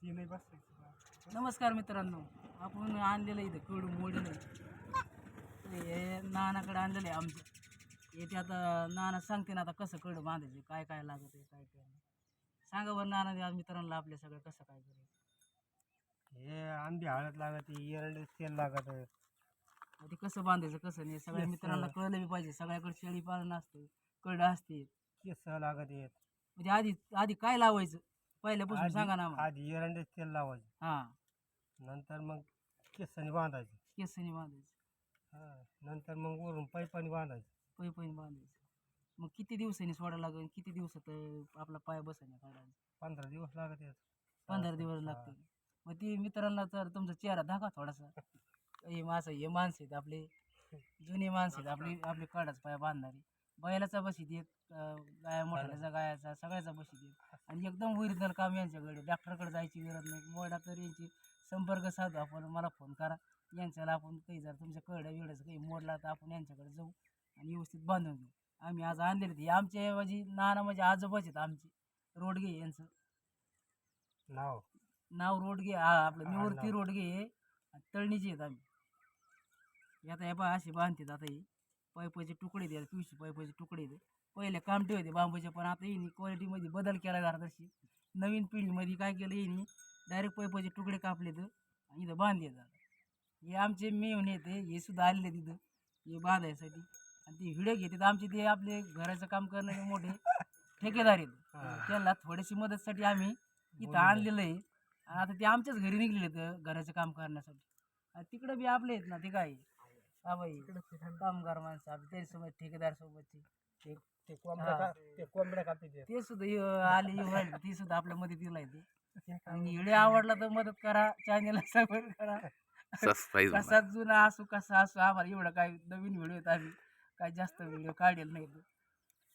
नमस्कार मित्रांनो, आपण आणलेलं इथं कडू मोडलं हे नानाकडे आणलेलं आहे आमचं. येते आता नाना सांगते ना आता कसं कडू बांधायचं, काय काय लागत आहे, काय काय नाही. सांगा बरं नाना आज मित्रांना आपल्या सगळं कसं काय करायचं. हे आंबी हळद लागत, एरंडी तेल लागत. ते कसं बांधायचं कसं नाही सगळ्या मित्रांना कळलं बी पाहिजे. सगळ्याकडे शेळी पालन असतं, कड असते. केस लागत आहेत. म्हणजे आधी आधी काय लावायचं पहिल्यापासून सांगा ना आम्हाला. आधी एरंडी तेल लावायचं, हां, नंतर मग केसाने बांधायचं. केसनी बांधायचं, नंतर मग वरून पाईपाने बांधायचं. पैपणी बांधायचं. मग किती दिवसांनी सोडायला लागेल, किती दिवसात आपला पाय बसायला काढायला. 15 दिवस लागत आहेत. 15 दिवस लागते. मग ती मित्रांना तर तुमचा चेहरा दाखवा थोडासा. हे माणसं आहेत आपले, जुनी माणसं आहेत आपली, आपली काढाच पाय बांधणारी. बैलाचा बशीत येत, गाया मोठ्याचा गायाचा सगळ्याचा बशीत येत. आणि एकदम ओरिजिनल काम यांच्याकडे. डॉक्टरकडे जायची गरज नाही. मोडा तर यांची संपर्क साधू आपण, मला फोन करा. यांच्याला आपण काही जर तुमच्या कळड्या बिड्याचं काही मोडला तर आपण यांच्याकडे जाऊ आणि व्यवस्थित बांधून घेऊ. आम्ही आज आणलेले ते आमचे म्हणजे नाना म्हणजे आजोबाच आहेत आमचे. रोडगे यांचं नाव रोडगे. आपलं निवृत्ती रोडगे आहे. तळणीचे आहेत आम्ही. आता हे पहा असे बांधतात. आता हे पैपाचे तुकडे आहेत, पिवशी पैपाचे तुकडे आहेत. पहिले कामटे होते बांबूचे, पण आता येईन क्वालिटीमध्ये बदल केला जरा. तशी नवीन पिढीमध्ये काय केलं येईन, डायरेक्ट पैपाचे तुकडे कापले तर आणि इथं बांधले जातात. हे आमचे मेहून येते, हे सुद्धा आलेले तिथं हे बांधायसाठी. आणि ते व्हिडिओ घेतात आमचे. ते आपले घराचं काम करणारे मोठे ठेकेदार आहेत. त्यांना थोडीशी मदतसाठी आम्ही इथं आणलेलं आहे. आणि आता ते आमच्याच घरी निघलेले आहेत घराचं काम करण्यासाठी. आणि तिकडं बी आपले आहेत ना, ते काय बाई कामगार माणसं आपले त्यांच्यासोबत ठेकेदार सोबतचे ते कोंबड्या कापते. ते सुद्धा आले येऊ ती सुद्धा आपल्या मदतीला येते. आणि व्हिडिओ आवडला तर मदत करा, चॅनलला सबस्क्राईब करा. कसा जुना असू कसा असू, आम्हाला एवढं काय नवीन व्हिडिओ आहेत, आम्ही काय जास्त व्हिडिओ काढलेला नाही.